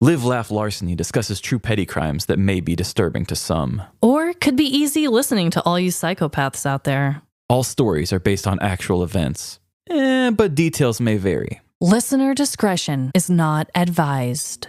Live, Laugh, Larceny discusses true petty crimes that may be disturbing to some. Or could be easy listening to all you psychopaths out there. All stories are based on actual events, but details may vary. Listener discretion is not advised.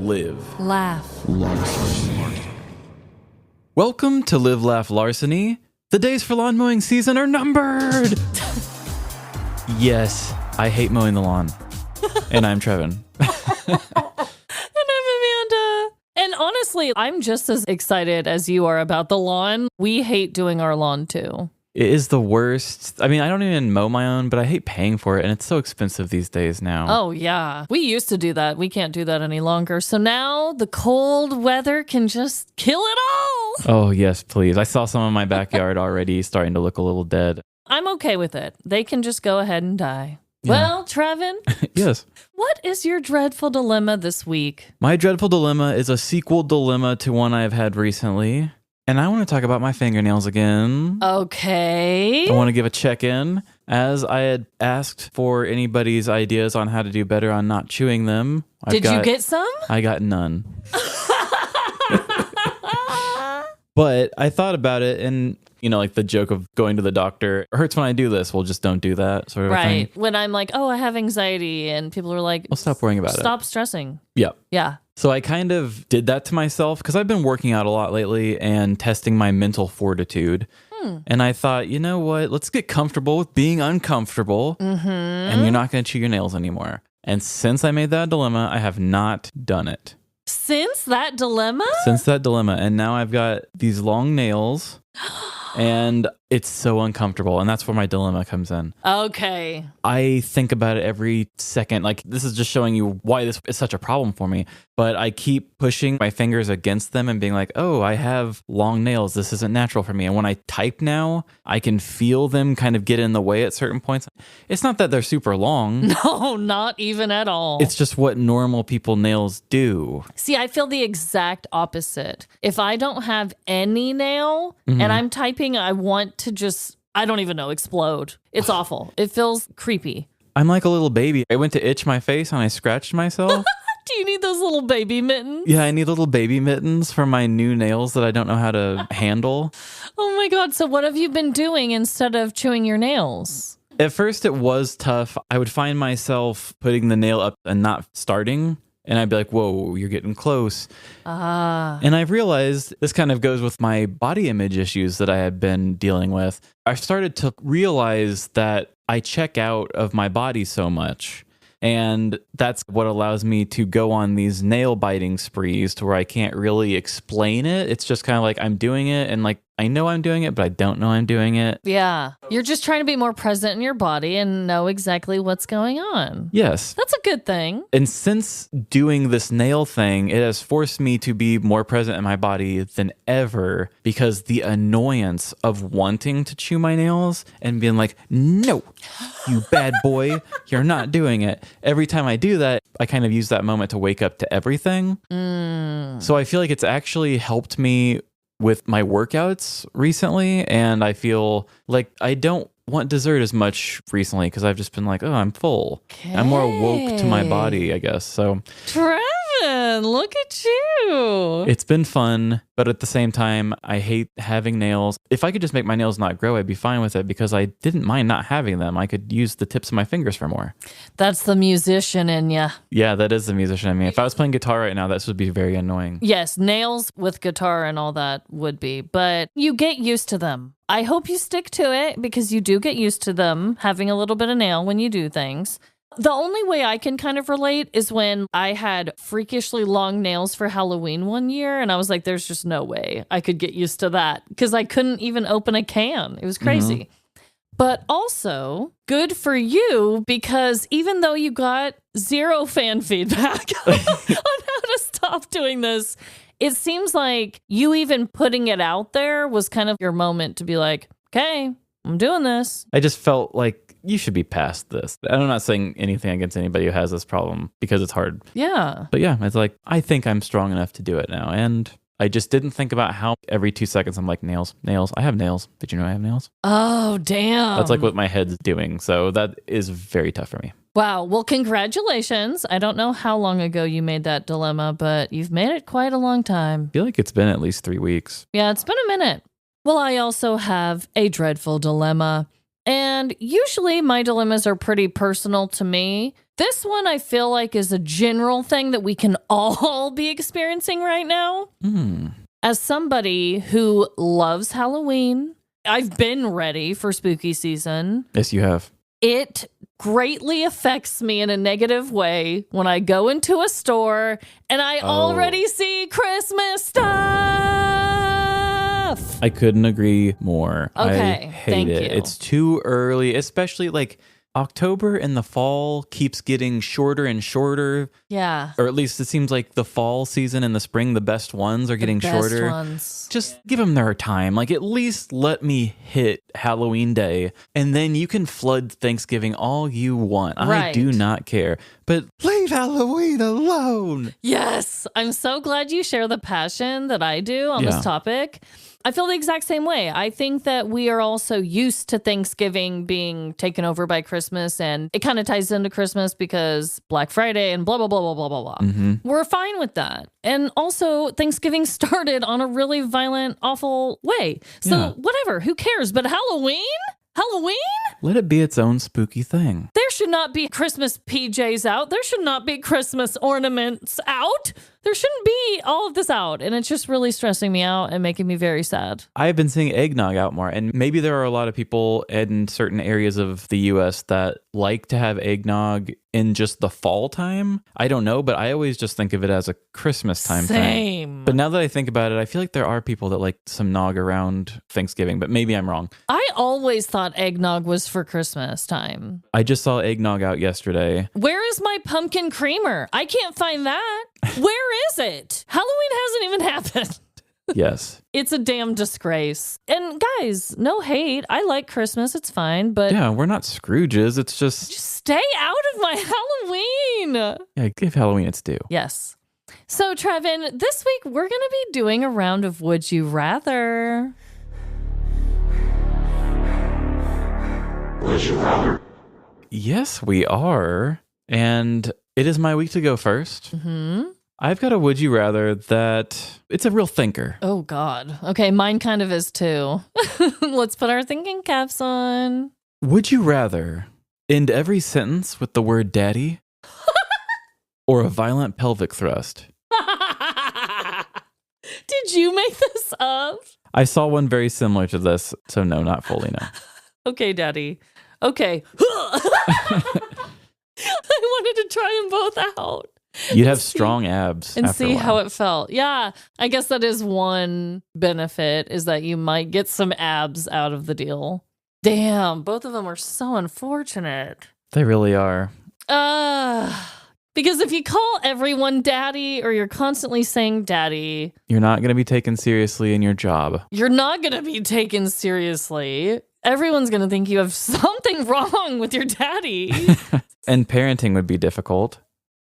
Live, Laugh. Larceny. Welcome to Live, Laugh, Larceny. The days for lawn mowing season are numbered. Yes, I hate mowing the lawn. And I'm Trevin. And I'm Amanda. And honestly, I'm just as excited as you are about the lawn. We hate doing our lawn too. It is the worst. I mean, I don't even mow my own, but I hate paying for it, and it's so expensive these days now. Oh, yeah. We used to do that. We can't do that any longer. So now the cold weather can just kill it all. Oh, yes, please. I saw some in my backyard already starting to look a little dead. I'm okay with it. They can just go ahead and die. Yeah. Well, Trevin. Yes. What is your dreadful dilemma this week? My dreadful dilemma is a sequel dilemma to one I've had recently. And I want to talk about my fingernails again. Okay. I want to give a check-in. As I had asked for anybody's ideas on how to do better on not chewing them. Did you get some? I got none. But I thought about it and, you know, like the joke of going to the doctor, it hurts when I do this. Well, just don't do that sort of thing. Right. When I'm like, oh, I have anxiety and people are like, Well, stop worrying about it. Stop stressing. Yep. Yeah. So I kind of did that to myself because I've been working out a lot lately and testing my mental fortitude. And I thought, you know what? Let's get comfortable with being uncomfortable. And you're not going to chew your nails anymore. And since I made that dilemma, I have not done it. Since that dilemma? Since that dilemma. And now I've got these long nails and it's so uncomfortable. And that's where my dilemma comes in. Okay. I think about it every second. Like, this is just showing you why this is such a problem for me. But I keep pushing my fingers against them and being like, oh, I have long nails. This isn't natural for me. And when I type now, I can feel them kind of get in the way at certain points. It's not that they're super long. No, not even at all. It's just what normal people nails do. See, I feel the exact opposite. If I don't have any nail and I'm typing, I want to just, I don't even know, explode. It's awful. It feels creepy. I'm like a little baby. I went to itch my face and I scratched myself. Do you need those little baby mittens? Yeah, I need little baby mittens for my new nails that I don't know how to handle. Oh my God. So what have you been doing instead of chewing your nails? At first, it was tough. I would find myself putting the nail up and not starting. And I'd be like, whoa, you're getting close. And I've realized this kind of goes with my body image issues that I had been dealing with. I started to realize that I check out of my body so much. And that's what allows me to go on these nail biting sprees to where I can't really explain it. It's just kind of like I'm doing it and like I know I'm doing it, but I don't know I'm doing it. Yeah. You're just trying to be more present in your body and know exactly what's going on. Yes. That's a good thing. And since doing this nail thing, it has forced me to be more present in my body than ever because the annoyance of wanting to chew my nails and being like, no, you bad boy, you're not doing it. Every time I do that, I kind of use that moment to wake up to everything. So I feel like it's actually helped me with my workouts recently, and I feel like I don't want dessert as much recently because I've just been like, oh, I'm full. Okay. I'm more woke to my body, I guess. So Trevin, look at you. It's been fun, but at the same time, I hate having nails. If I could just make my nails not grow, I'd be fine with it because I didn't mind not having them. I could use the tips of my fingers for more. That's the musician in ya. Yeah, that is the musician in me. If I was playing guitar right now, this would be very annoying. Yes, nails with guitar and all that would be, but you get used to them. I hope you stick to it because you do get used to them, having a little bit of nail when you do things. The only way I can kind of relate is when I had freakishly long nails for Halloween one year, and I was like, there's just no way I could get used to that because I couldn't even open a can. It was crazy. But also, good for you because even though you got zero fan feedback on how to stop doing this, it seems like you even putting it out there was kind of your moment to be like, okay, I'm doing this. I just felt like you should be past this. I'm not saying anything against anybody who has this problem because it's hard. Yeah. But yeah, it's like, I think I'm strong enough to do it now. And I just didn't think about how every 2 seconds I'm like, nails. I have nails. Did you know I have nails? Oh, damn. That's like what my head's doing. So that is very tough for me. Wow. Well, congratulations. I don't know how long ago you made that dilemma, but you've made it quite a long time. I feel like it's been at least 3 weeks. Yeah, it's been a minute. Well, I also have a dreadful dilemma. And usually my dilemmas are pretty personal to me. This one I feel like is a general thing that we can all be experiencing right now. As somebody who loves Halloween, I've been ready for spooky season. Yes, you have. It greatly affects me in a negative way when I go into a store and I already see Christmas stuff. I couldn't agree more. Okay, I hate thank it. you. It's too early, especially like October in the fall keeps getting shorter and shorter. Yeah. Or at least it seems like the fall season and the spring, the best ones are getting shorter. Ones. Just give them their time. Like at least let me hit Halloween Day and then you can flood Thanksgiving all you want. Right. I do not care. But leave Halloween alone. Yes. I'm so glad you share the passion that I do on this topic. I feel the exact same way. I think that we are also used to Thanksgiving being taken over by Christmas, and it kind of ties into Christmas because Black Friday and blah, blah, blah, blah, blah, blah, blah. We're fine with that. And also, Thanksgiving started on a really violent, awful way. So whatever, who cares? But Halloween? Let it be its own spooky thing. There should not be Christmas PJs out. There should not be Christmas ornaments out. There shouldn't be all of this out. And it's just really stressing me out and making me very sad. I've been seeing eggnog out more. And maybe there are a lot of people in certain areas of the US that like to have eggnog in just the fall time. I don't know, but I always just think of it as a Christmas time thing. Same. But now that I think about it, I feel like there are people that like some nog around Thanksgiving, but maybe I'm wrong. I always thought eggnog was for Christmas time. I just saw eggnog out yesterday. Where is my pumpkin creamer? I can't find that. Where is it? Halloween hasn't even happened. Yes. It's a damn disgrace. And guys, no hate. I like Christmas. It's fine. But yeah, we're not Scrooges. It's just stay out of my Halloween. Yeah, give Halloween its due. Yes. So, Trevin, this week we're going to be doing a round of Would You Rather. Would you rather? Yes, we are. And it is my week to go first. I've got a would you rather that it's a real thinker. Oh, God. Okay, mine kind of is too. Let's put our thinking caps on. Would you rather end every sentence with the word daddy or a violent pelvic thrust? Did you make this up? I saw one very similar to this, so no, not fully, no. Okay, daddy. Okay. I wanted to try them both out. You'd have strong abs and after see a while. how it felt. Yeah, I guess that is one benefit, is that you might get some abs out of the deal. Damn, both of them are so unfortunate. They really are. Because if you call everyone daddy, or you're constantly saying daddy, You're not going to be taken seriously in your job. you're not going to be taken seriously. Everyone's going to think you have something wrong with your daddy. And parenting would be difficult.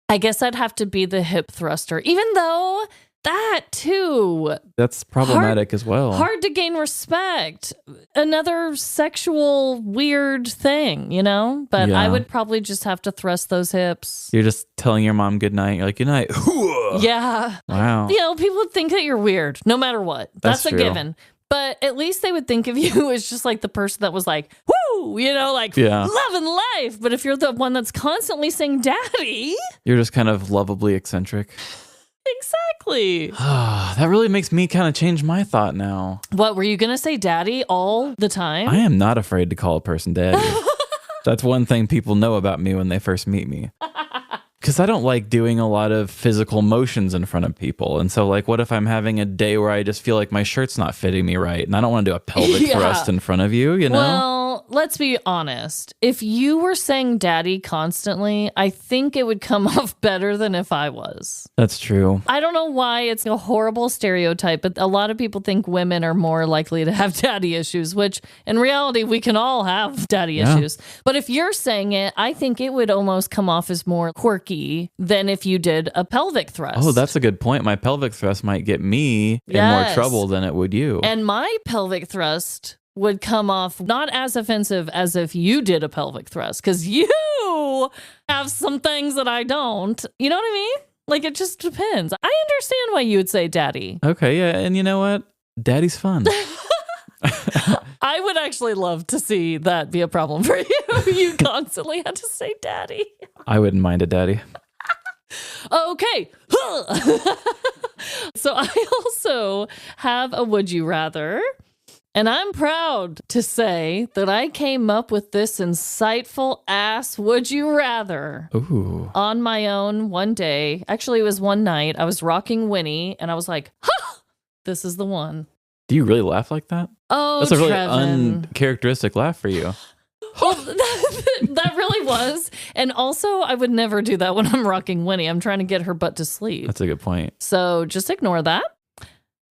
I guess I'd have to be the hip thruster, even though that too. That's problematic as well. Hard to gain respect. Another sexual weird thing, you know? But Yeah. I would probably just have to thrust those hips. You're just telling your mom good night. You're like, good night. Yeah. Wow. You know, people would think that you're weird no matter what. That's a true. given. But at least they would think of you as just like the person that was like, woo, you know, like Yeah. loving life. But if you're the one that's constantly saying daddy, You're just kind of lovably eccentric. exactly. That really makes me kind of change my thought now. What, were you going to say daddy all the time? I am not afraid to call a person daddy. That's one thing people know about me when they first meet me. Because I don't like doing a lot of physical motions in front of people. And so, like, what if I'm having a day where I just feel like my shirt's not fitting me right? And I don't want to do a pelvic Yeah. thrust in front of you, you know? Well, let's be honest. If you were saying daddy constantly, I think it would come off better than if I was. That's true. I don't know why it's a horrible stereotype, but a lot of people think women are more likely to have daddy issues, which in reality, we can all have daddy issues. But if you're saying it, I think it would almost come off as more quirky than if you did a pelvic thrust. Oh, that's a good point. My pelvic thrust might get me in more trouble than it would you. And my pelvic thrust would come off not as offensive as if you did a pelvic thrust, because you have some things that I don't. You know what I mean? Like, it just depends. I understand why you would say daddy. Okay, yeah. And you know what? Daddy's fun. I would actually love to see that be a problem for you. You constantly had to say daddy. I wouldn't mind a daddy. Okay. So I also have a would you rather. And I'm proud to say that I came up with this insightful ass would you rather on my own one day. Actually, it was one night. I was rocking Winnie and I was like, ha, this is the one. Do you really laugh like that? Oh, that's a really Trevin. uncharacteristic laugh for you. Well, that really was. And also, I would never do that when I'm rocking Winnie. I'm trying to get her butt to sleep. That's a good point. So just ignore that.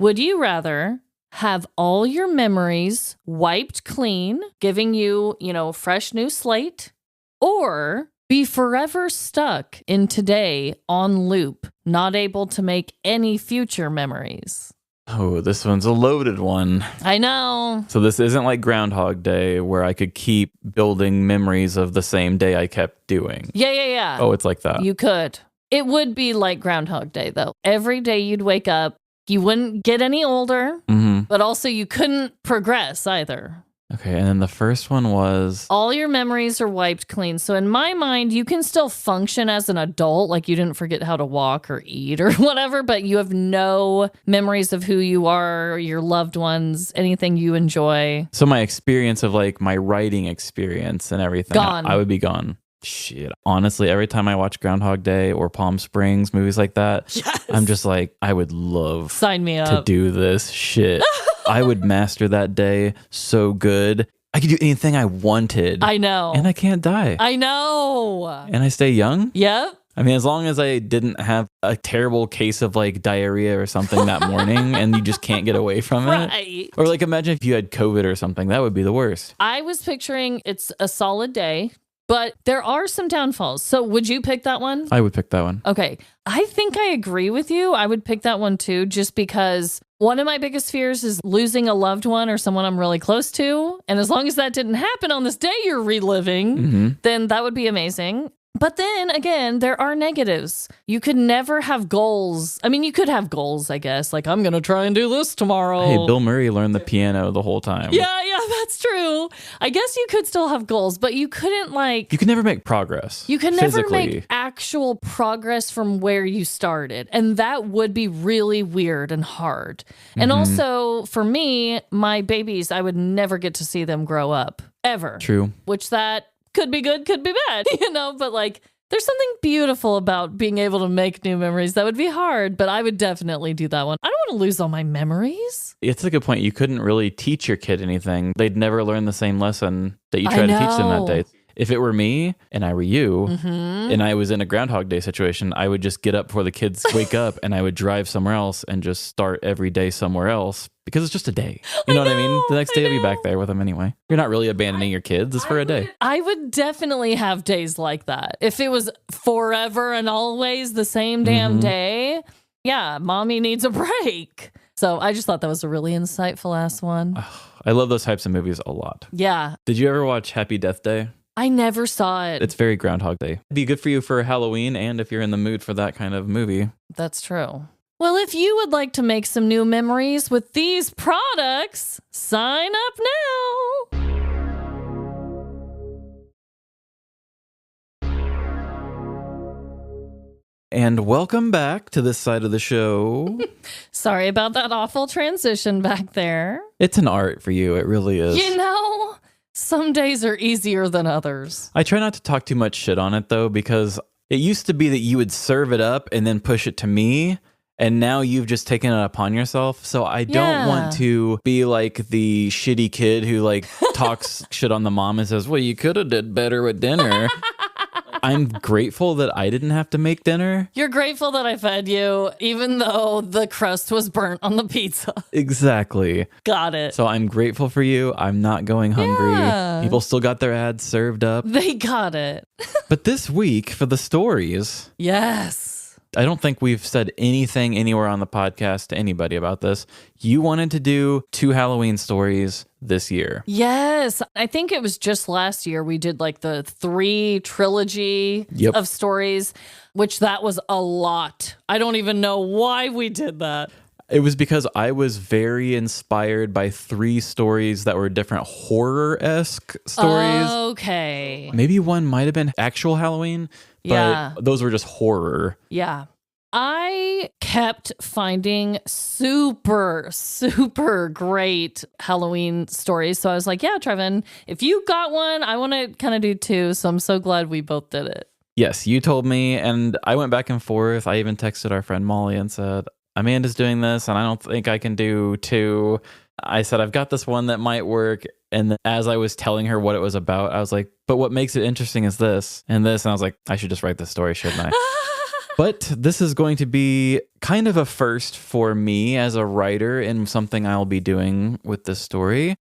Would you rather have all your memories wiped clean, giving you, fresh new slate, or be forever stuck in today on loop, not able to make any future memories? Oh, this one's a loaded one. I know. So this isn't like Groundhog Day where I could keep building memories of the same day I kept doing. Yeah. Oh, it's like that. You could. It would be like Groundhog Day, though. Every day you'd wake up, you wouldn't get any older, but also you couldn't progress either. Okay, and then the first one was... all your memories are wiped clean. So in my mind, you can still function as an adult, like you didn't forget how to walk or eat or whatever, but you have no memories of who you are, your loved ones, anything you enjoy. So my experience of like my writing experience and everything, Gone. I would be gone. Shit. Honestly, every time I watch Groundhog Day or Palm Springs, movies like that, I'm just like, I would love Sign me up to do this shit. I would master that day so good. I could do anything I wanted. I know. And I can't die. I know. And I stay young? Yep. I mean, as long as I didn't have a terrible case of like diarrhea or something that morning and you just can't get away from it. Or like imagine if you had COVID or something. That would be the worst. I was picturing it's a solid day, but there are some downfalls. So would you pick that one? I would pick that one. Okay. I think I agree with you. I would pick that one too, just because one of my biggest fears is losing a loved one or someone I'm really close to. And as long as that didn't happen on this day you're reliving, then that would be amazing. But then again, there are negatives. You could never have goals. I mean, you could have goals, I guess. Like, I'm going to try and do this tomorrow. Hey, Bill Murray learned the piano the whole time. Yeah, that's true. I guess you could still have goals, but you couldn't You could never make progress. You can never physically. make actual progress from where you started. And that would be really weird and hard. And also, for me, my babies, I would never get to see them grow up. Ever. True. Which that could be good, could be bad, but like there's something beautiful about being able to make new memories. That would be hard, but I would definitely do that one. I don't want to lose all my memories. It's a good point. You couldn't really teach your kid anything. They'd never learn the same lesson that you tried to teach them that day. If it were me and I were you and I was in a Groundhog Day situation, I would just get up before the kids wake up and I would drive somewhere else and just start every day somewhere else because it's just a day. You know what I mean? The next day I'll be back there with them anyway. You're not really abandoning your kids. It's for a day. I would definitely have days like that. If it was forever and always the same damn day, yeah, mommy needs a break. So I just thought that was a really insightful ass one. I love those types of movies a lot. Yeah. Did you ever watch Happy Death Day? I never saw it. It's very Groundhog Day. It'd be good for you for Halloween and if you're in the mood for that kind of movie. That's true. Well, if you would like to make some new memories with these products, sign up now. And welcome back to this side of the show. Sorry about that awful transition back there. It's an art for you. It really is. Some days are easier than others. I try not to talk too much shit on it, though, because it used to be that you would serve it up and then push it to me. And now you've just taken it upon yourself. So I don't want to be like the shitty kid who like talks shit on the mom and says, well, you could have did better with dinner. I'm grateful that I didn't have to make dinner. You're grateful that I fed you, even though the crust was burnt on the pizza. Exactly. Got it. So I'm grateful for you. I'm not going hungry. Yeah. People still got their ads served up. They got it. But this week for the stories. Yes. I don't think we've said anything anywhere on the podcast to anybody about this. You wanted to do 2 Halloween stories this year. Yes. I think it was just last year we did like the 3 trilogy of stories, which that was a lot. I don't even know why we did that. It was because I was very inspired by 3 stories that were different horror-esque stories. Okay. Maybe one might have been actual Halloween, but those were just horror. Yeah. I kept finding super, super great Halloween stories. So I was like, yeah, Trevin, if you got one, I want to kind of do 2. So I'm so glad we both did it. Yes, you told me, and I went back and forth. I even texted our friend Molly and said, Amanda's doing this, and I don't think I can do 2. I said, I've got this one that might work. And then as I was telling her what it was about, I was like, but what makes it interesting is this and this. And I was like, I should just write this story, shouldn't I? But this is going to be kind of a first for me as a writer and something I'll be doing with this story.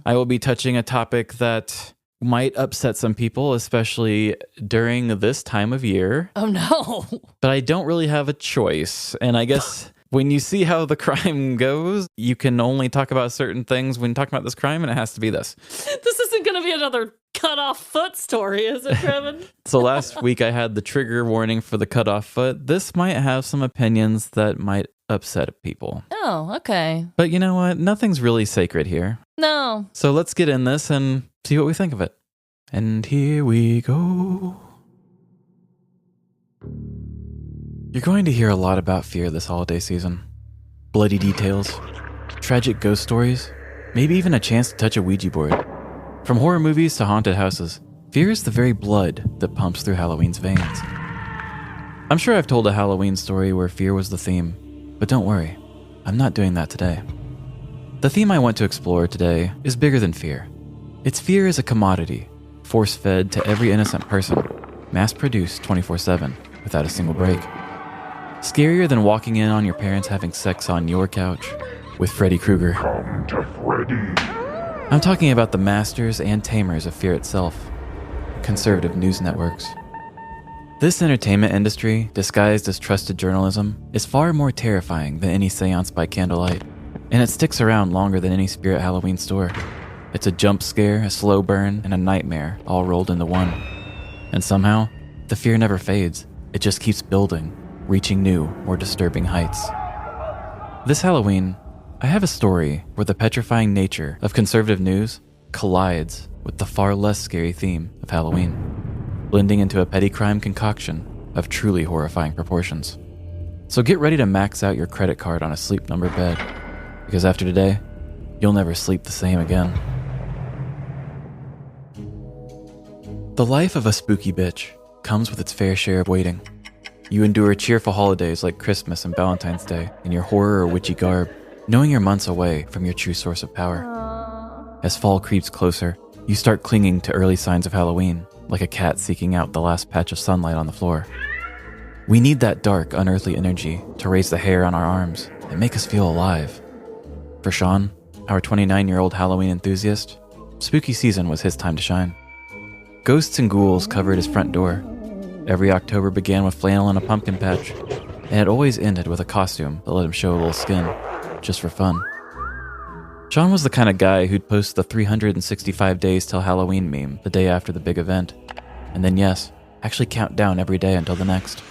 I will be touching a topic that might upset some people, especially during this time of year. Oh, no. But I don't really have a choice. And I guess when you see how the crime goes, you can only talk about certain things when talking about this crime, and it has to be this. This isn't going to be another cut off foot story, is it, Trevin? So last week I had the trigger warning for the cut off foot. This might have some opinions that might upset people. Oh, okay. But you know what? Nothing's really sacred here. No. So let's get in this and see what we think of it. And here we go. You're going to hear a lot about fear this holiday season. Bloody details, tragic ghost stories, maybe even a chance to touch a Ouija board. From horror movies to haunted houses, fear is the very blood that pumps through Halloween's veins. I'm sure I've told a Halloween story where fear was the theme, but don't worry, I'm not doing that today. The theme I want to explore today is bigger than fear. It's fear as a commodity, force-fed to every innocent person, mass-produced 24/7 without a single break. Scarier than walking in on your parents having sex on your couch with Freddy Krueger. Come to Freddy. I'm talking about the masters and tamers of fear itself, conservative news networks. This entertainment industry, disguised as trusted journalism, is far more terrifying than any seance by candlelight, and it sticks around longer than any Spirit Halloween store. It's a jump scare, a slow burn, and a nightmare all rolled into one. And somehow, the fear never fades. It just keeps building, reaching new, more disturbing heights. This Halloween, I have a story where the petrifying nature of conservative news collides with the far less scary theme of Halloween, blending into a petty crime concoction of truly horrifying proportions. So get ready to max out your credit card on a sleep number bed, because after today, you'll never sleep the same again. The life of a spooky bitch comes with its fair share of waiting. You endure cheerful holidays like Christmas and Valentine's Day in your horror or witchy garb, knowing you're months away from your true source of power. As fall creeps closer, you start clinging to early signs of Halloween, like a cat seeking out the last patch of sunlight on the floor. We need that dark, unearthly energy to raise the hair on our arms and make us feel alive. For Sean, our 29-year-old Halloween enthusiast, spooky season was his time to shine. Ghosts and ghouls covered his front door. Every October began with flannel and a pumpkin patch, and it always ended with a costume that let him show a little skin, just for fun. Sean was the kind of guy who'd post the 365 days till Halloween meme the day after the big event, and then actually count down every day until the next.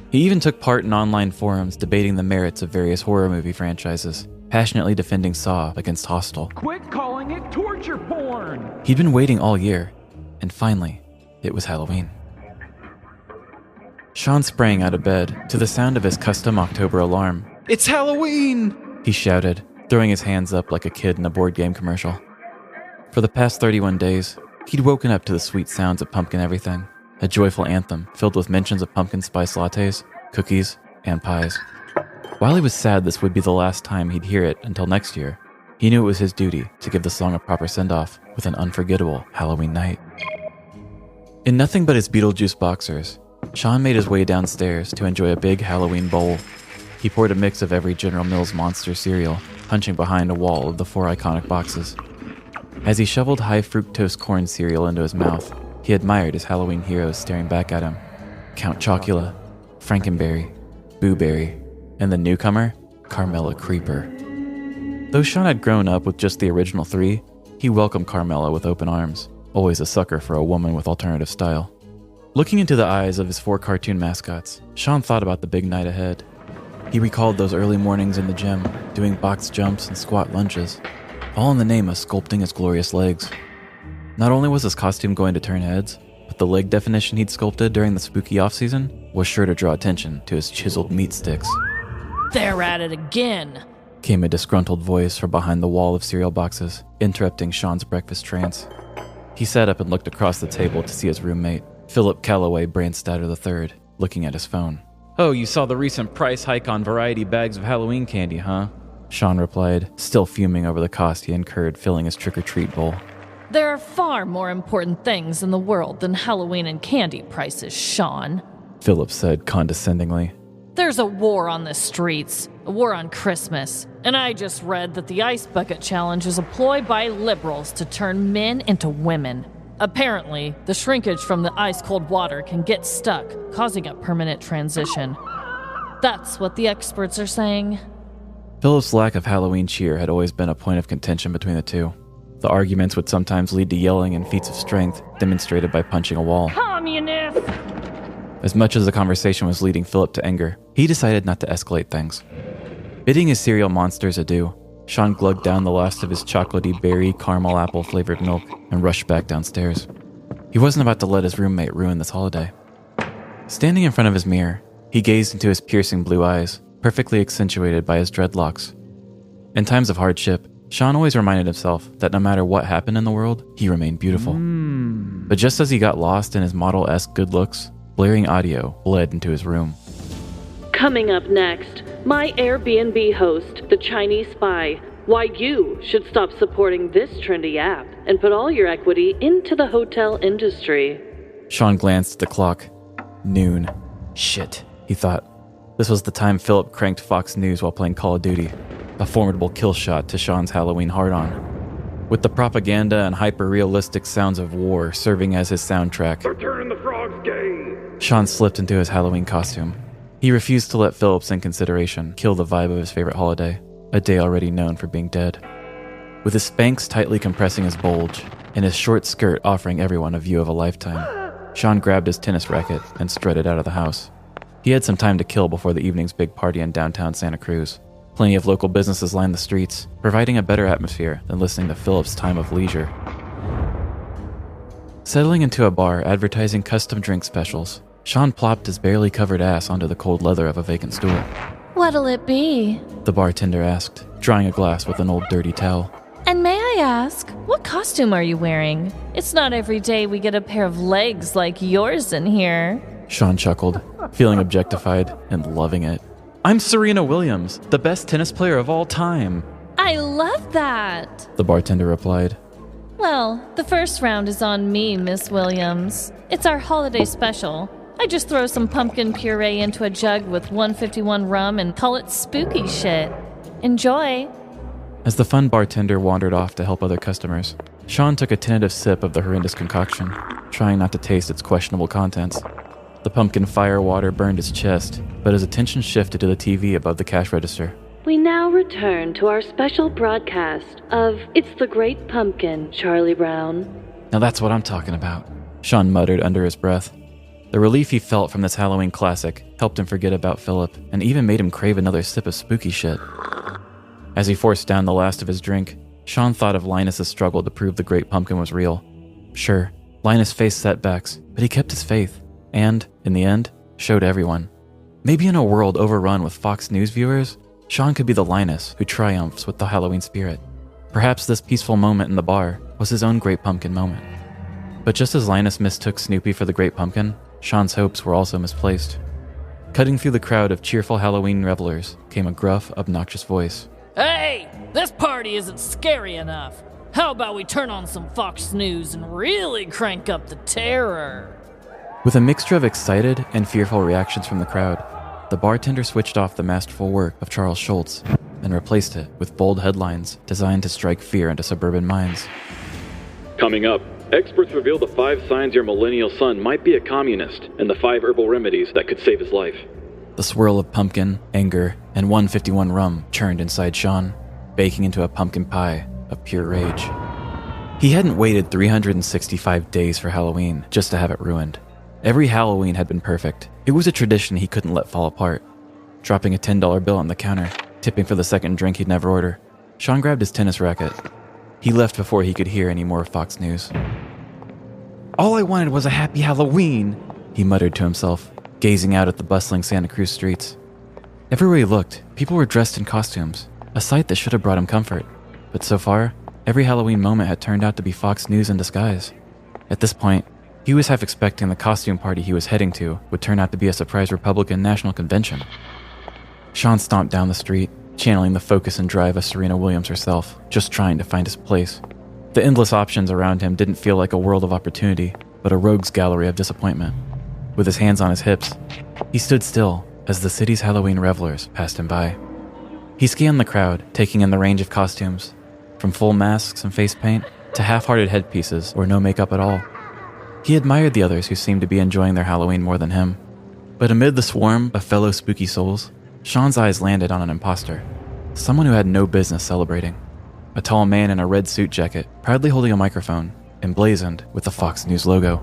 He even took part in online forums debating the merits of various horror movie franchises, passionately defending Saw against Hostel. Quit calling it torture porn! He'd been waiting all year, and finally, it was Halloween. Sean sprang out of bed to the sound of his custom October alarm. "It's Halloween!" he shouted, throwing his hands up like a kid in a board game commercial. For the past 31 days, he'd woken up to the sweet sounds of Pumpkin Everything, a joyful anthem filled with mentions of pumpkin spice lattes, cookies, and pies. While he was sad this would be the last time he'd hear it until next year, he knew it was his duty to give the song a proper send-off with an unforgettable Halloween night. In nothing but his Beetlejuice boxers, Sean made his way downstairs to enjoy a big Halloween bowl. He poured a mix of every General Mills monster cereal, punching behind a wall of the 4 iconic boxes. As he shoveled high-fructose corn cereal into his mouth, he admired his Halloween heroes staring back at him. Count Chocula, Frankenberry, Boo Berry, and the newcomer, Carmella Creeper. Though Sean had grown up with just the original 3, he welcomed Carmella with open arms, always a sucker for a woman with alternative style. Looking into the eyes of his 4 cartoon mascots, Sean thought about the big night ahead. He recalled those early mornings in the gym, doing box jumps and squat lunges, all in the name of sculpting his glorious legs. Not only was his costume going to turn heads, but the leg definition he'd sculpted during the spooky off-season was sure to draw attention to his chiseled meat sticks. They're at it again, Came a disgruntled voice from behind the wall of cereal boxes, interrupting Sean's breakfast trance. He sat up and looked across the table to see his roommate, Philip Calloway Brandstatter III, looking at his phone. "Oh, you saw the recent price hike on variety bags of Halloween candy, huh?" Sean replied, still fuming over the cost he incurred filling his trick-or-treat bowl. There are far more important things in the world than Halloween and candy prices, Sean. Philip said condescendingly. There's a war on the streets, a war on Christmas, and I just read that the Ice Bucket Challenge is a ploy by liberals to turn men into women. Apparently, the shrinkage from the ice-cold water can get stuck, causing a permanent transition. That's what the experts are saying. Philip's lack of Halloween cheer had always been a point of contention between the two. The arguments would sometimes lead to yelling and feats of strength, demonstrated by punching a wall. Communist! As much as the conversation was leading Philip to anger, he decided not to escalate things. Bidding his cereal monsters adieu, Sean glugged down the last of his chocolatey berry caramel apple flavored milk and rushed back downstairs. He wasn't about to let his roommate ruin this holiday. Standing in front of his mirror, he gazed into his piercing blue eyes, perfectly accentuated by his dreadlocks. In times of hardship, Sean always reminded himself that no matter what happened in the world, he remained beautiful. But just as he got lost in his model-esque good looks, blaring audio bled into his room. Coming up next, my Airbnb host, the Chinese spy. Why you should stop supporting this trendy app and put all your equity into the hotel industry. Sean glanced at the clock. Noon. Shit, he thought. This was the time Philip cranked Fox News while playing Call of Duty, a formidable kill shot to Sean's Halloween hard-on. With the propaganda and hyper-realistic sounds of war serving as his soundtrack, They're turning the frogs gay. Sean slipped into his Halloween costume. He refused to let Philip's inconsideration kill the vibe of his favorite holiday, a day already known for being dead. With his Spanx tightly compressing his bulge, and his short skirt offering everyone a view of a lifetime, Sean grabbed his tennis racket and strutted out of the house. He had some time to kill before the evening's big party in downtown Santa Cruz. Plenty of local businesses lined the streets, providing a better atmosphere than listening to Philip's time of leisure. Settling into a bar advertising custom drink specials, Sean plopped his barely covered ass onto the cold leather of a vacant stool. What'll it be? The bartender asked, drying a glass with an old dirty towel. And may I ask, what costume are you wearing? It's not every day we get a pair of legs like yours in here. Sean chuckled, feeling objectified and loving it. "I'm Serena Williams, the best tennis player of all time," I love that. the bartender replied. Well, the first round is on me, Miss Williams. It's our holiday special. I just throw some pumpkin puree into a jug with 151 rum and call it spooky shit. Enjoy. As the fun bartender wandered off to help other customers, Sean took a tentative sip of the horrendous concoction, trying not to taste its questionable contents. The pumpkin fire water burned his chest, but his attention shifted to the TV above the cash register. We now return to our special broadcast of It's the Great Pumpkin, Charlie Brown. "Now that's what I'm talking about," Sean muttered under his breath. The relief he felt from this Halloween classic helped him forget about Philip and even made him crave another sip of spooky shit. As he forced down the last of his drink, Sean thought of Linus's struggle to prove the Great Pumpkin was real. Sure, Linus faced setbacks, but he kept his faith, and, in the end, showed everyone. Maybe in a world overrun with Fox News viewers, Sean could be the Linus who triumphs with the Halloween spirit. Perhaps this peaceful moment in the bar was his own Great Pumpkin moment. But just as Linus mistook Snoopy for the Great Pumpkin, Sean's hopes were also misplaced. Cutting through the crowd of cheerful Halloween revelers came a gruff, obnoxious voice. Hey, this party isn't scary enough. How about we turn on some Fox News and really crank up the terror? With a mixture of excited and fearful reactions from the crowd, the bartender switched off the masterful work of Charles Schultz and replaced it with bold headlines designed to strike fear into suburban minds. Coming up, experts reveal the 5 signs your millennial son might be a communist and the 5 herbal remedies that could save his life. The swirl of pumpkin, anger, and 151 rum churned inside Sean, baking into a pumpkin pie of pure rage. He hadn't waited 365 days for Halloween just to have it ruined. Every Halloween had been perfect. It was a tradition he couldn't let fall apart. Dropping a $10 bill on the counter, tipping for the second drink he'd never order, Sean grabbed his tennis racket. He left before he could hear any more Fox News. "All I wanted was a happy Halloween," he muttered to himself, gazing out at the bustling Santa Cruz streets. Everywhere he looked, people were dressed in costumes, a sight that should have brought him comfort. But so far, every Halloween moment had turned out to be Fox News in disguise. At this point, he was half expecting the costume party he was heading to would turn out to be a surprise Republican national convention. Sean stomped down the street, channeling the focus and drive of Serena Williams herself, just trying to find his place. The endless options around him didn't feel like a world of opportunity, but a rogue's gallery of disappointment. With his hands on his hips, he stood still as the city's Halloween revelers passed him by. He scanned the crowd, taking in the range of costumes, from full masks and face paint to half-hearted headpieces or no makeup at all. He admired the others who seemed to be enjoying their Halloween more than him. But amid the swarm of fellow spooky souls, Sean's eyes landed on an imposter, someone who had no business celebrating. A tall man in a red suit jacket, proudly holding a microphone, emblazoned with the Fox News logo.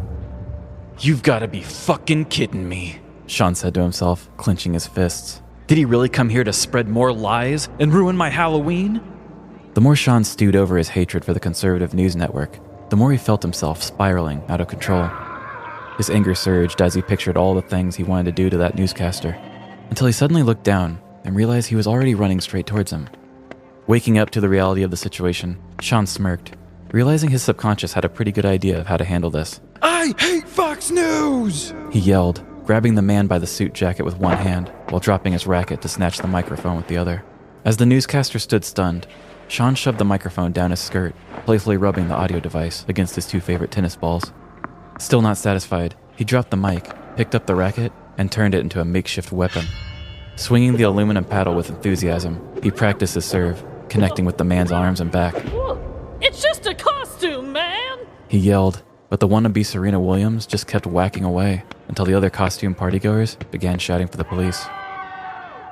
"You've gotta be fucking kidding me," Sean said to himself, clenching his fists. "Did he really come here to spread more lies and ruin my Halloween?" The more Sean stewed over his hatred for the conservative news network, the more he felt himself spiraling out of control. His anger surged as he pictured all the things he wanted to do to that newscaster, until he suddenly looked down and realized he was already running straight towards him. Waking up to the reality of the situation, Sean smirked, realizing his subconscious had a pretty good idea of how to handle this. "I hate Fox News!" he yelled, grabbing the man by the suit jacket with one hand while dropping his racket to snatch the microphone with the other. As the newscaster stood stunned, Sean shoved the microphone down his skirt, playfully rubbing the audio device against his 2 favorite tennis balls. Still not satisfied, he dropped the mic, picked up the racket, and turned it into a makeshift weapon. Swinging the aluminum paddle with enthusiasm, he practiced his serve, connecting with the man's arms and back. It's just a costume, man! He yelled, but the wannabe Serena Williams just kept whacking away until the other costume partygoers began shouting for the police.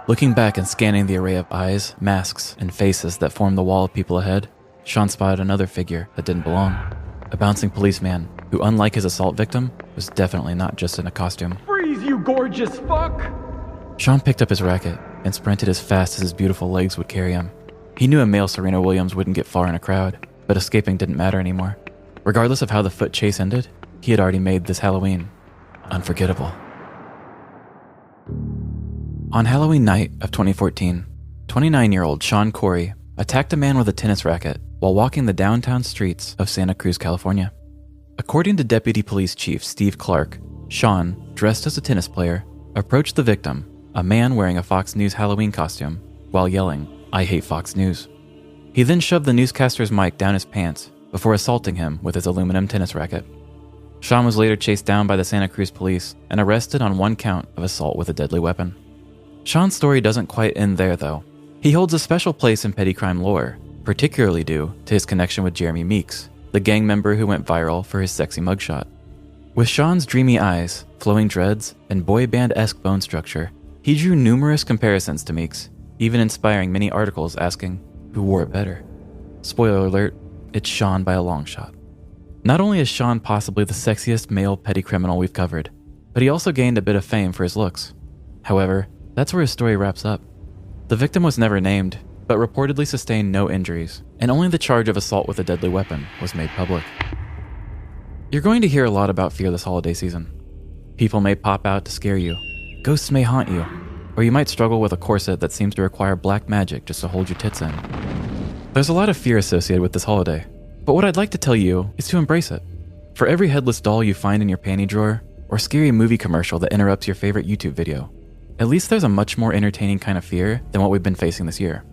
Looking back and scanning the array of eyes, masks, and faces that formed the wall of people ahead, Sean spotted another figure that didn't belong. A bouncing policeman who, unlike his assault victim, was definitely not just in a costume. Freeze, you gorgeous fuck! Sean picked up his racket and sprinted as fast as his beautiful legs would carry him. He knew a male Serena Williams wouldn't get far in a crowd, but escaping didn't matter anymore. Regardless of how the foot chase ended, he had already made this Halloween unforgettable. On Halloween night of 2014, 29-year-old Sean Corey attacked a man with a tennis racket while walking the downtown streets of Santa Cruz, California. According to Deputy Police Chief Steve Clark, Sean, dressed as a tennis player, approached the victim, a man wearing a Fox News Halloween costume, while yelling, "I hate Fox News." He then shoved the newscaster's mic down his pants before assaulting him with his aluminum tennis racket. Sean was later chased down by the Santa Cruz police and arrested on 1 count of assault with a deadly weapon. Sean's story doesn't quite end there, though. He holds a special place in petty crime lore, particularly due to his connection with Jeremy Meeks, the gang member who went viral for his sexy mugshot. With Sean's dreamy eyes, flowing dreads, and boy band-esque bone structure, he drew numerous comparisons to Meeks, even inspiring many articles asking, who wore it better? Spoiler alert, it's Sean by a long shot. Not only is Sean possibly the sexiest male petty criminal we've covered, but he also gained a bit of fame for his looks. However, that's where his story wraps up. The victim was never named, but reportedly sustained no injuries, and only the charge of assault with a deadly weapon was made public. You're going to hear a lot about fear this holiday season. People may pop out to scare you, ghosts may haunt you, or you might struggle with a corset that seems to require black magic just to hold your tits in. There's a lot of fear associated with this holiday, but what I'd like to tell you is to embrace it. For every headless doll you find in your panty drawer, or scary movie commercial that interrupts your favorite YouTube video, at least there's a much more entertaining kind of fear than what we've been facing this year.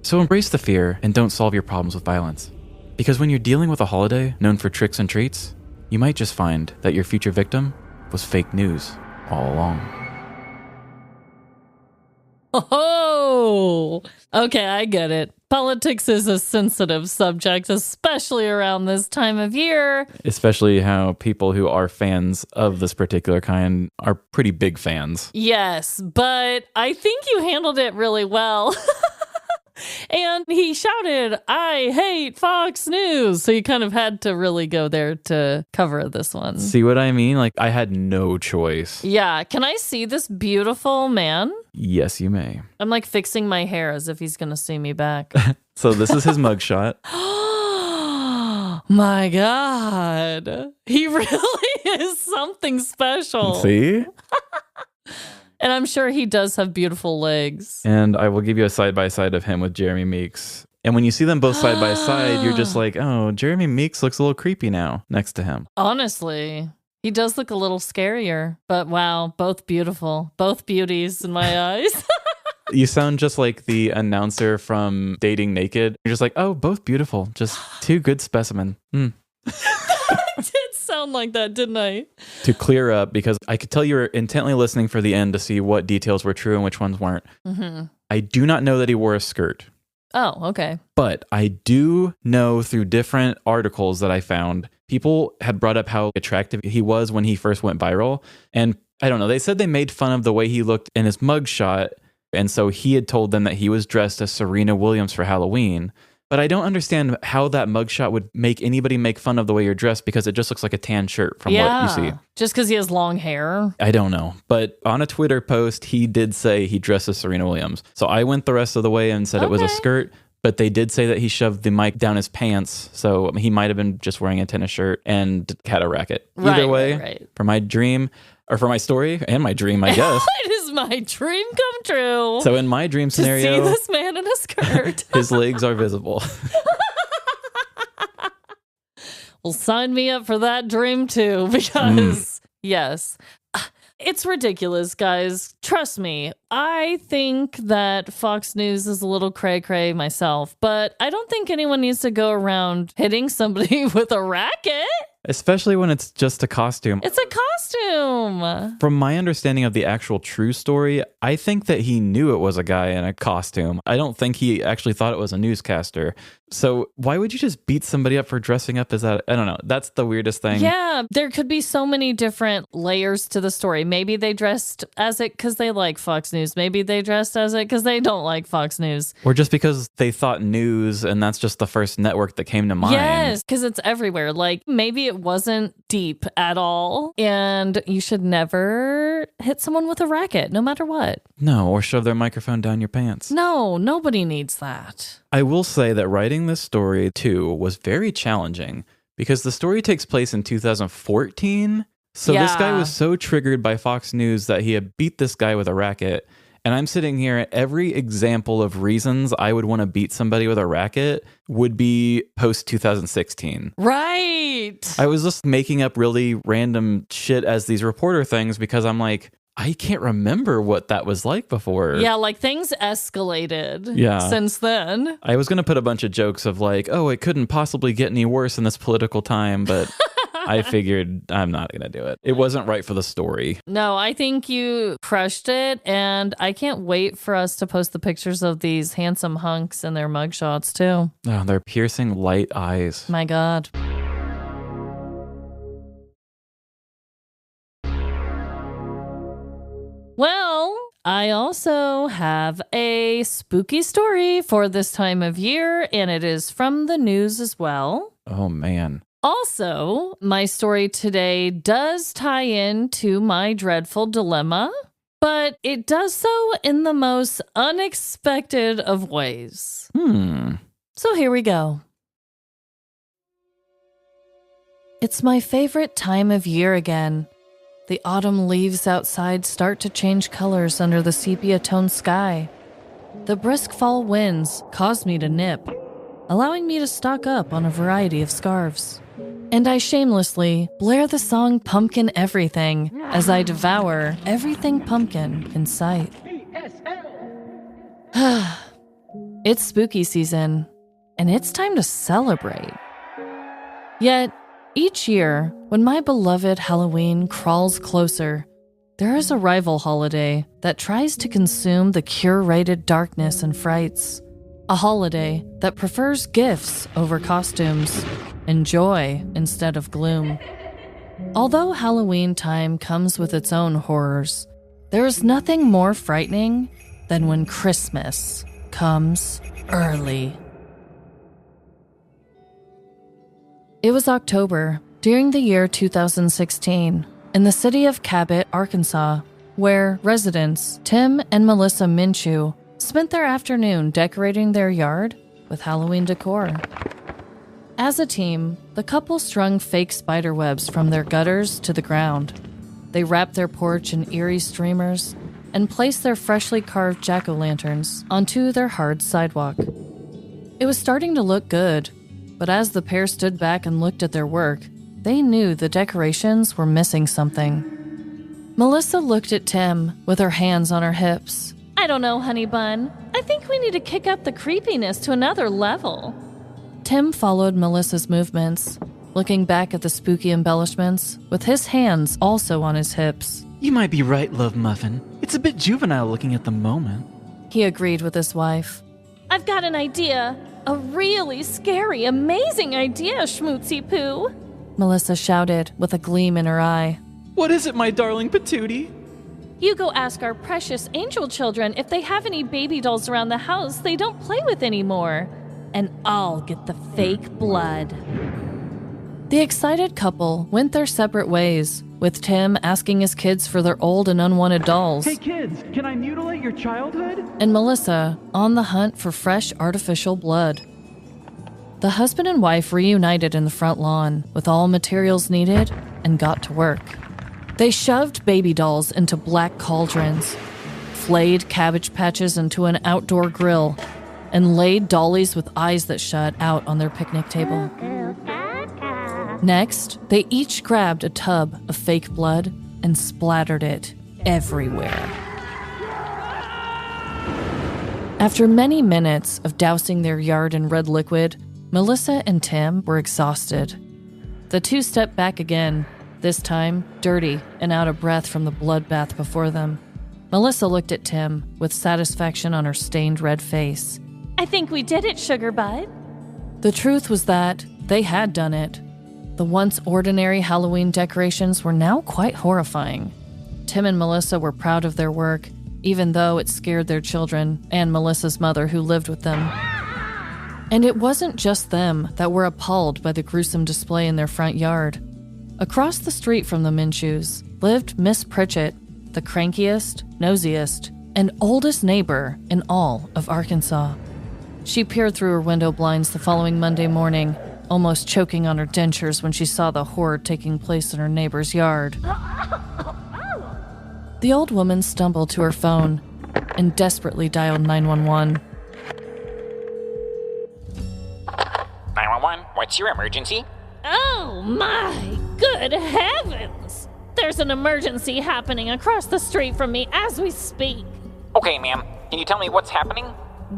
So embrace the fear and don't solve your problems with violence. Because when you're dealing with a holiday known for tricks and treats, you might just find that your future victim was fake news all along. Oh, okay, I get it. Politics is a sensitive subject, especially around this time of year. Especially how people who are fans of this particular kind are pretty big fans. Yes, but I think you handled it really well. And he shouted, "I hate Fox News." So you kind of had to really go there to cover this one. See what I mean? Like, I had no choice. Yeah. Can I see this beautiful man? Yes, you may. I'm like fixing my hair as if he's going to see me back. So this is his mugshot. My God. He really is something special. See? And I'm sure he does have beautiful legs. And I will give you a side-by-side of him with Jeremy Meeks. And when you see them both side by side, you're just like, oh, Jeremy Meeks looks a little creepy now next to him. Honestly, he does look a little scarier. But wow, both beautiful. Both beauties in my eyes. You sound just like the announcer from Dating Naked. You're just like, oh, both beautiful. Just two good specimen. I did sound like that, didn't I? To clear up, because I could tell you were intently listening for the end to see what details were true and which ones weren't. Mm-hmm. I do not know that he wore a skirt. Oh, okay. But I do know through different articles that I found, people had brought up how attractive he was when he first went viral. And I don't know, they said they made fun of the way he looked in his mugshot. And so he had told them that he was dressed as Serena Williams for Halloween. But I don't understand how that mugshot would make anybody make fun of the way you're dressed, because it just looks like a tan shirt from what you see. Just because he has long hair? I don't know. But on a Twitter post, he did say he dressed as Serena Williams. So I went the rest of the way and said it was a skirt. But they did say that he shoved the mic down his pants. So he might have been just wearing a tennis shirt and had a racket. Either way, for my dream, or for my story and my dream, I guess. It is my dream come true. So in my dream scenario, to see this man in a skirt. His legs are visible. Well, sign me up for that dream too, because yes. It's ridiculous, guys. Trust me. I think that Fox News is a little cray-cray myself, but I don't think anyone needs to go around hitting somebody with a racket. Especially when it's just a costume. It's a costume. From my understanding of the actual true story, I think that he knew it was a guy in a costume. I don't think he actually thought it was a newscaster. So why would you just beat somebody up for dressing up as that? I don't know. That's the weirdest thing. Yeah, there could be so many different layers to the story. Maybe they dressed as it because they like Fox News. Maybe they dressed as it because they don't like Fox News. Or just because they thought news and that's just the first network that came to mind. Yes, because it's everywhere. Like maybe it wasn't deep at all. And you should never hit someone with a racket, no matter what. No, or shove their microphone down your pants. No, nobody needs that. I will say that writing this story, too, was very challenging because the story takes place in 2014. So this guy was so triggered by Fox News that he had beat this guy with a racket. And I'm sitting here at every example of reasons I would want to beat somebody with a racket would be post 2016. Right. I was just making up really random shit as these reporter things because I'm like, I can't remember what that was like before. Yeah, like things escalated since then. I was going to put a bunch of jokes of like, oh, it couldn't possibly get any worse in this political time, but I figured I'm not going to do it. It wasn't right for the story. No, I think you crushed it, and I can't wait for us to post the pictures of these handsome hunks and their mugshots too. Oh, their piercing light eyes. My God. Well, I also have a spooky story for this time of year, and it is from the news as well. Oh, man. Also, my story today does tie into my dreadful dilemma, but it does so in the most unexpected of ways. So here we go. It's my favorite time of year again. The autumn leaves outside start to change colors under the sepia-toned sky. The brisk fall winds cause me to nip, allowing me to stock up on a variety of scarves. And I shamelessly blare the song Pumpkin Everything as I devour everything pumpkin in sight. It's spooky season, and it's time to celebrate. Yet, each year, when my beloved Halloween crawls closer, there is a rival holiday that tries to consume the curated darkness and frights. A holiday that prefers gifts over costumes and joy instead of gloom. Although Halloween time comes with its own horrors, there is nothing more frightening than when Christmas comes early. It was October, during the year 2016, in the city of Cabot, Arkansas, where residents Tim and Melissa Minshew spent their afternoon decorating their yard with Halloween decor. As a team, the couple strung fake spider webs from their gutters to the ground. They wrapped their porch in eerie streamers and placed their freshly carved jack-o'-lanterns onto their hard sidewalk. It was starting to look good, but as the pair stood back and looked at their work, they knew the decorations were missing something. Melissa looked at Tim with her hands on her hips. I don't know, honey bun. I think we need to kick up the creepiness to another level. Tim followed Melissa's movements, looking back at the spooky embellishments, with his hands also on his hips. You might be right, Love Muffin. It's a bit juvenile looking at the moment. He agreed with his wife. I've got an idea. A really scary, amazing idea, Schmootsy Poo. Melissa shouted with a gleam in her eye. What is it, my darling patootie? You go ask our precious angel children if they have any baby dolls around the house they don't play with anymore. And I'll get the fake blood. The excited couple went their separate ways, with Tim asking his kids for their old and unwanted dolls. Hey kids, can I mutilate your childhood? And Melissa on the hunt for fresh artificial blood. The husband and wife reunited in the front lawn with all materials needed and got to work. They shoved baby dolls into black cauldrons, flayed cabbage patches into an outdoor grill, and laid dollies with eyes that shut out on their picnic table. Next, they each grabbed a tub of fake blood and splattered it everywhere. After many minutes of dousing their yard in red liquid, Melissa and Tim were exhausted. The two stepped back again, this time dirty and out of breath from the bloodbath before them. Melissa looked at Tim with satisfaction on her stained red face. I think we did it, Sugar Bud. The truth was that they had done it. The once ordinary Halloween decorations were now quite horrifying. Tim and Melissa were proud of their work, even though it scared their children and Melissa's mother who lived with them. And it wasn't just them that were appalled by the gruesome display in their front yard. Across the street from the Minshews lived Miss Pritchett, the crankiest, nosiest, and oldest neighbor in all of Arkansas. She peered through her window blinds the following Monday morning, almost choking on her dentures when she saw the horror taking place in her neighbor's yard. The old woman stumbled to her phone and desperately dialed 911. 911, what's your emergency? Oh my good heavens! There's an emergency happening across the street from me as we speak. Okay, ma'am. Can you tell me what's happening?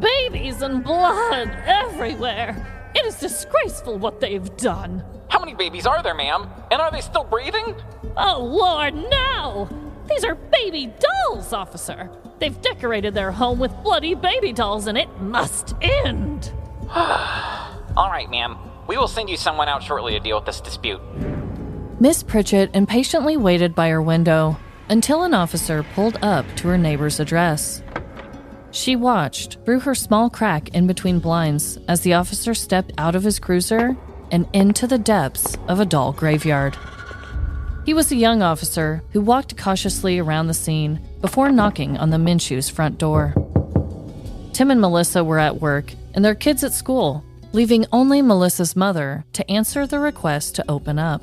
Babies and blood everywhere. It is disgraceful what they've done. How many babies are there, ma'am? And are they still breathing? Oh, Lord, no! These are baby dolls, officer. They've decorated their home with bloody baby dolls, and it must end. All right, ma'am. We will send you someone out shortly to deal with this dispute. Miss Pritchett impatiently waited by her window until an officer pulled up to her neighbor's address. She watched through her small crack in between blinds as the officer stepped out of his cruiser and into the depths of a doll graveyard. He was a young officer who walked cautiously around the scene before knocking on the Minshew's front door. Tim and Melissa were at work and their kids at school, leaving only Melissa's mother to answer the request to open up.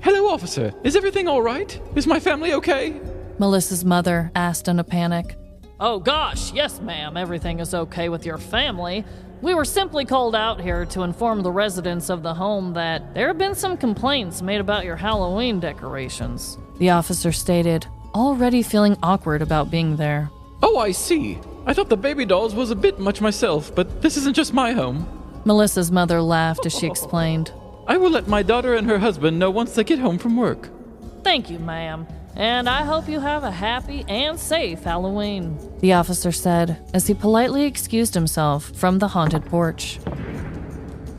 Hello, officer. Is everything all right? Is my family okay? Melissa's mother asked in a panic. Oh gosh, yes ma'am, everything is okay with your family. We were simply called out here to inform the residents of the home that there have been some complaints made about your Halloween decorations," the officer stated, already feeling awkward about being there. Oh, I see. I thought the baby dolls was a bit much myself, but this isn't just my home. Melissa's mother laughed as she explained. I will let my daughter and her husband know once they get home from work. "Thank you, ma'am. And I hope you have a happy and safe Halloween," the officer said as he politely excused himself from the haunted porch.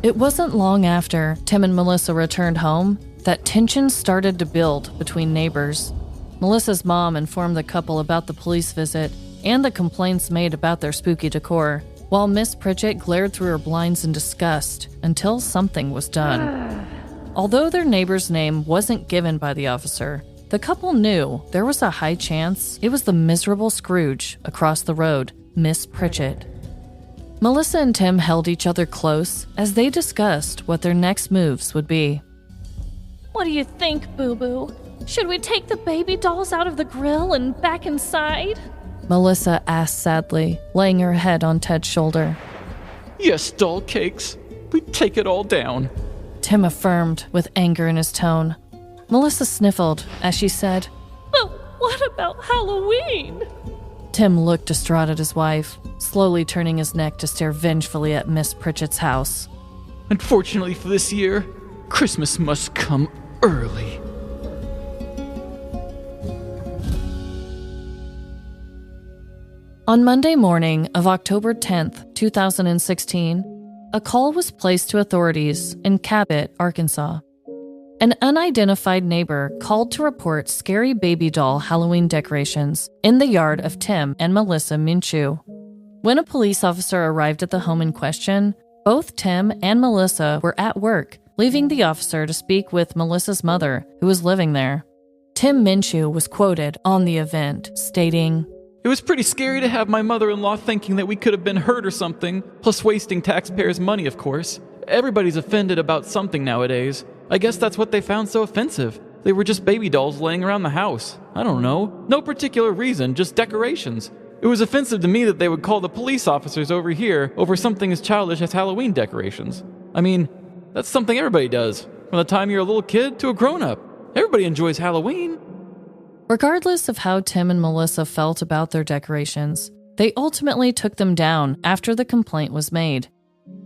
It wasn't long after Tim and Melissa returned home that tension started to build between neighbors. Melissa's mom informed the couple about the police visit and the complaints made about their spooky decor, while Miss Pritchett glared through her blinds in disgust until something was done. Although their neighbor's name wasn't given by the officer, the couple knew there was a high chance it was the miserable Scrooge across the road, Miss Pritchett. Melissa and Tim held each other close as they discussed what their next moves would be. "What do you think, Boo-Boo? Should we take the baby dolls out of the grill and back inside?" Melissa asked sadly, laying her head on Ted's shoulder. Yes, doll cakes. We take it all down. Tim affirmed with anger in his tone. Melissa sniffled as she said, "But what about Halloween?" Tim looked distraught at his wife, slowly turning his neck to stare vengefully at Miss Pritchett's house. Unfortunately for this year, Christmas must come early. On Monday morning of October 10th, 2016, a call was placed to authorities in Cabot, Arkansas. An unidentified neighbor called to report scary baby doll Halloween decorations in the yard of Tim and Melissa Minshew. When a police officer arrived at the home in question, both Tim and Melissa were at work, leaving the officer to speak with Melissa's mother, who was living there. Tim Minshew was quoted on the event, stating, It was pretty scary to have my mother-in-law thinking that we could have been hurt or something, plus wasting taxpayers' money, of course. Everybody's offended about something nowadays. I guess that's what they found so offensive. They were just baby dolls laying around the house. I don't know. No particular reason, just decorations. It was offensive to me that they would call the police officers over here over something as childish as Halloween decorations. I mean, that's something everybody does, from the time you're a little kid to a grown-up. Everybody enjoys Halloween. Regardless of how Tim and Melissa felt about their decorations, they ultimately took them down after the complaint was made.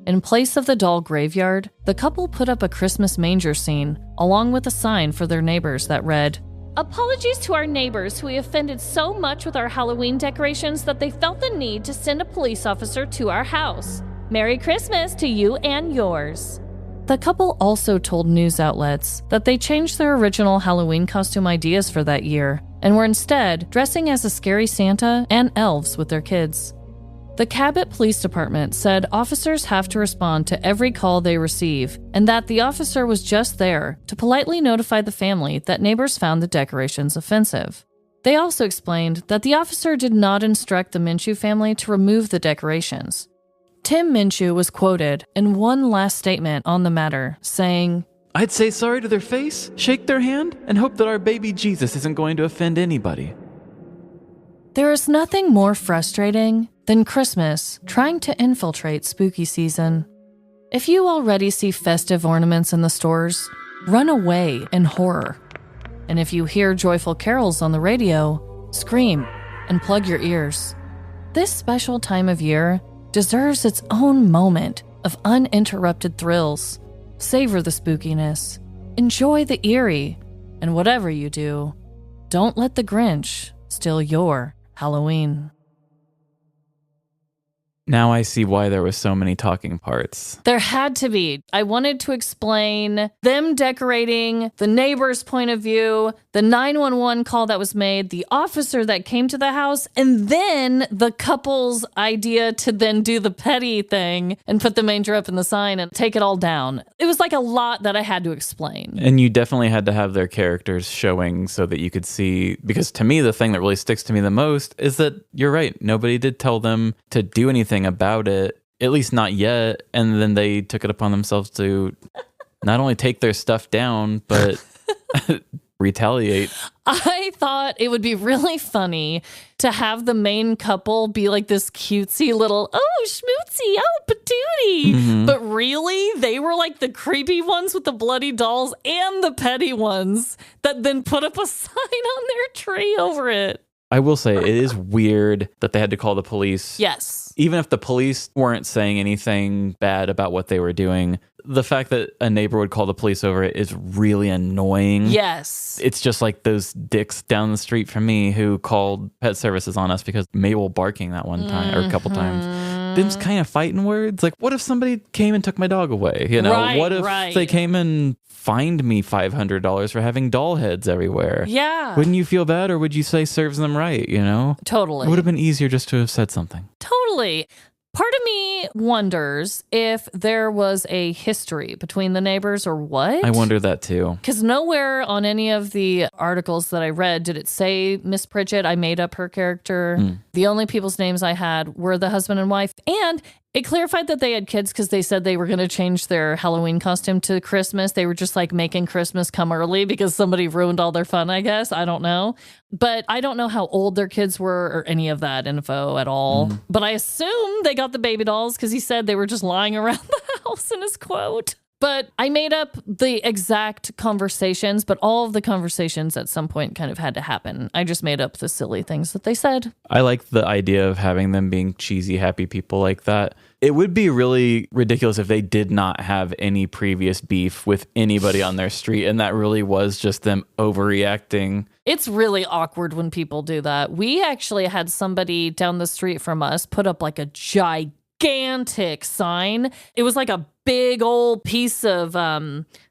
In place of the doll graveyard, the couple put up a Christmas manger scene, along with a sign for their neighbors that read, "Apologies to our neighbors who we offended so much with our Halloween decorations that they felt the need to send a police officer to our house. Merry Christmas to you and yours." The couple also told news outlets that they changed their original Halloween costume ideas for that year and were instead dressing as a scary Santa and elves with their kids. The Cabot Police Department said officers have to respond to every call they receive, and that the officer was just there to politely notify the family that neighbors found the decorations offensive. They also explained that the officer did not instruct the Minshew family to remove the decorations. Tim Minshew was quoted in one last statement on the matter, saying, I'd say sorry to their face, shake their hand, and hope that our baby Jesus isn't going to offend anybody. There is nothing more frustrating than Christmas trying to infiltrate spooky season. If you already see festive ornaments in the stores, run away in horror. And if you hear joyful carols on the radio, scream and plug your ears. This special time of year deserves its own moment of uninterrupted thrills. Savor the spookiness, enjoy the eerie, and whatever you do, don't let the Grinch steal your Halloween. Now I see why there were so many talking parts. There had to be. I wanted to explain them decorating, the neighbor's point of view, the 911 call that was made, the officer that came to the house, and then the couple's idea to then do the petty thing and put the manger up in the sign and take it all down. It was like a lot that I had to explain. And you definitely had to have their characters showing so that you could see, because to me, the thing that really sticks to me the most is that you're right. Nobody did tell them to do anything about it, at least not yet, and then they took it upon themselves to not only take their stuff down, but retaliate. I thought it would be really funny to have the main couple be like this cutesy little, oh, schmootsy, oh, patootie. Mm-hmm. But really, they were like the creepy ones with the bloody dolls and the petty ones that then put up a sign on their tree over it. I will say it is weird that they had to call the police. Yes. Even if the police weren't saying anything bad about what they were doing, the fact that a neighbor would call the police over it is really annoying. Yes. It's just like those dicks down the street from me who called pet services on us because Mabel barking that one time or a couple times. Them kind of fighting words. Like, what if somebody came and took my dog away? You know, Right, what if right. they came and fined me $500 for having doll heads everywhere? Yeah. Wouldn't you feel bad, or would you say serves them right? You know, Totally. it would have been easier just to have said something. Totally. Part of me wonders if there was a history between the neighbors or what. I wonder that too. Because nowhere on any of the articles that I read did it say Miss Pritchett. I made up her character. The only people's names I had were the husband and wife. And it clarified that they had kids because they said they were going to change their Halloween costume to Christmas. They were just like making Christmas come early because somebody ruined all their fun, I guess. I don't know. But I don't know how old their kids were or any of that info at all. But I assume they got the baby dolls because he said they were just lying around the house in his quote. But I made up the exact conversations, but all of the conversations at some point kind of had to happen. I just made up the silly things that they said. I like the idea of having them being cheesy, happy people like that. It would be really ridiculous if they did not have any previous beef with anybody on their street, and that really was just them overreacting. It's really awkward when people do that. We actually had somebody down the street from us put up like a gigantic sign. It was like a big old piece of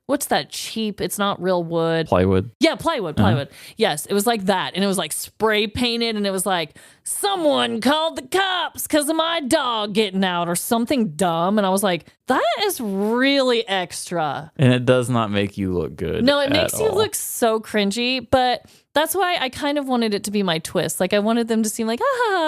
what's that cheap? It's not real wood. Plywood. Yeah, plywood. Yes, it was like that. And it was like spray painted and it was like, someone called the cops because of my dog getting out or something dumb. And I was like, that is really extra. And it does not make you look good. No, it makes you all. look so cringy, but that's why I kind of wanted it to be my twist. Like I wanted them to seem like,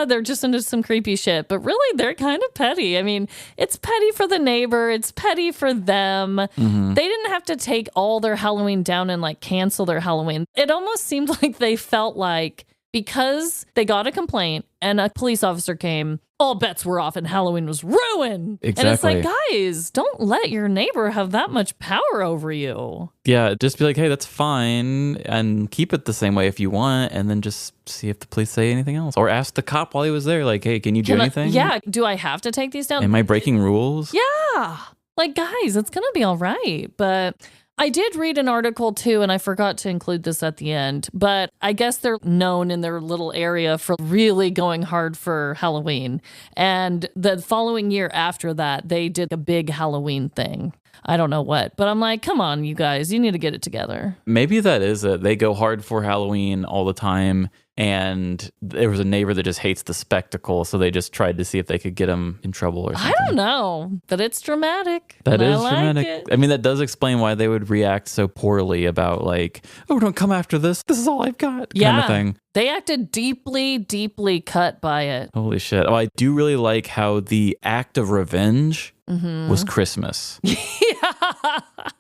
they're just into some creepy shit. But really, they're kind of petty. I mean, it's petty for the neighbor. It's petty for them. They didn't have to take all their Halloween down and like cancel their Halloween. It almost seemed like they felt like because they got a complaint and a police officer came, all bets were off and Halloween was ruined. Exactly. And it's like, guys, don't let your neighbor have that much power over you. Yeah, just be like, hey, that's fine, and keep it the same way if you want, and then just see if the police say anything else. Or ask the cop while he was there, like, hey, can you do anything? Yeah, do I have to take these down? Am I breaking rules? Yeah. Like, guys, it's going to be all right. But I did read an article too, and I forgot to include this at the end, but I guess they're known in their little area for really going hard for Halloween. And the following year after that, they did a big Halloween thing. I don't know what, but I'm like, come on, you guys, you need to get it together. Maybe that is it. They go hard for Halloween all the time, and there was a neighbor that just hates the spectacle, so they just tried to see if they could get him in trouble or something. I don't know, but it's dramatic. That and is I like dramatic. it. I mean, that does explain why they would react so poorly about like, oh, don't come after this. This is all I've got kind of thing. They acted deeply, deeply cut by it. Holy shit. Oh, I do really like how the act of revenge was Christmas. Yeah,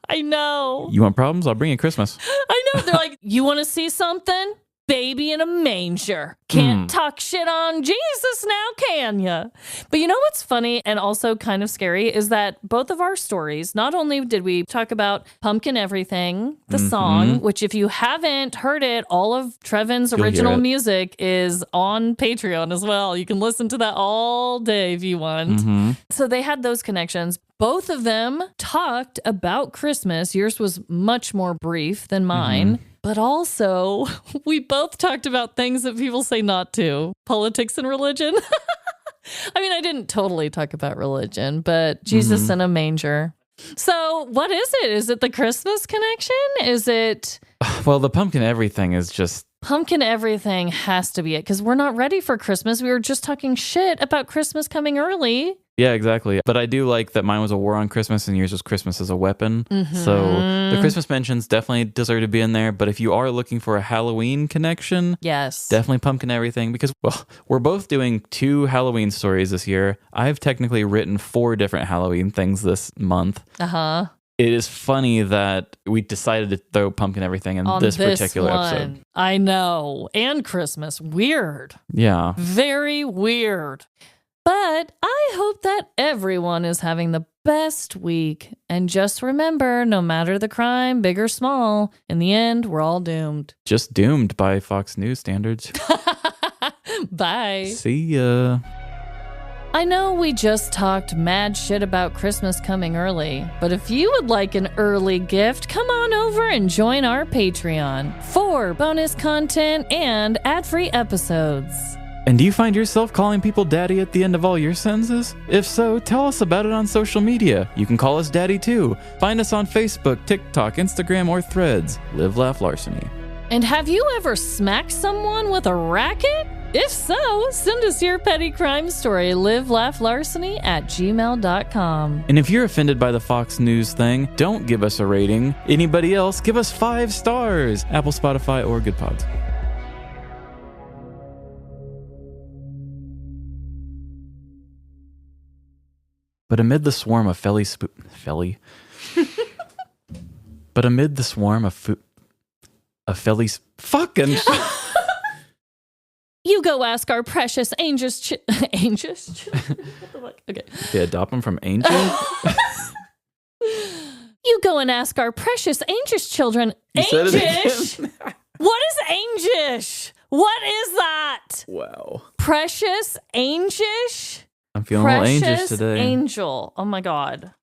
I know. You want problems? I'll bring you Christmas. I know. They're like, you want to see something? Baby in a manger. Can't talk shit on Jesus now, can ya? But you know what's funny and also kind of scary is that both of our stories, not only did we talk about Pumpkin Everything, the song, which if you haven't heard it, all of Trevin's You'll original hear it. music is on Patreon as well. You can listen to that all day if you want. So they had those connections. Both of them talked about Christmas. Yours was much more brief than mine. But also, we both talked about things that people say not to. Politics and religion. I mean, I didn't totally talk about religion, but Jesus in a manger. So what is it? Is it the Christmas connection? Is it... Well, the pumpkin everything is just... Pumpkin everything has to be it, because we're not ready for Christmas. We were just talking shit about Christmas coming early. Yeah, exactly. But I do like that mine was a war on Christmas and yours was Christmas as a weapon. So the Christmas mentions definitely deserve to be in there. But if you are looking for a Halloween connection, Yes. definitely pumpkin everything. Because, well, we're both doing 2 Halloween stories this year. I've technically written 4 different Halloween things this month. Uh-huh. It is funny that we decided to throw pumpkin everything in On this particular one. episode. I know. And Christmas. Weird. Yeah. Very weird. But I hope that everyone is having the best week. And just remember, no matter the crime, big or small, in the end, we're all doomed. Just doomed by Fox News standards. Bye. See ya. I know we just talked mad shit about Christmas coming early, but if you would like an early gift, come on over and join our Patreon for bonus content and ad-free episodes. And do you find yourself calling people daddy at the end of all your sentences? If so, tell us about it on social media. You can call us daddy too. Find us on Facebook, TikTok, Instagram, or Threads. Live, laugh, larceny. And have you ever smacked someone with a racket? If so, send us your petty crime story, livelaughlarceny@gmail.com. And if you're offended by the Fox News thing, don't give us a rating. Anybody else, give us 5 stars. Apple, Spotify, or Good Pods. But amid the swarm of But amid the swarm of fucking... You go ask our precious angels. Angels? What the fuck? Okay. They adopt them from Angel? You go and ask our precious Angish children. You said it Angish? again. What is Angish? What is that? Wow. Precious Angish? I'm feeling a little Precious anxious today. angel. Oh my God.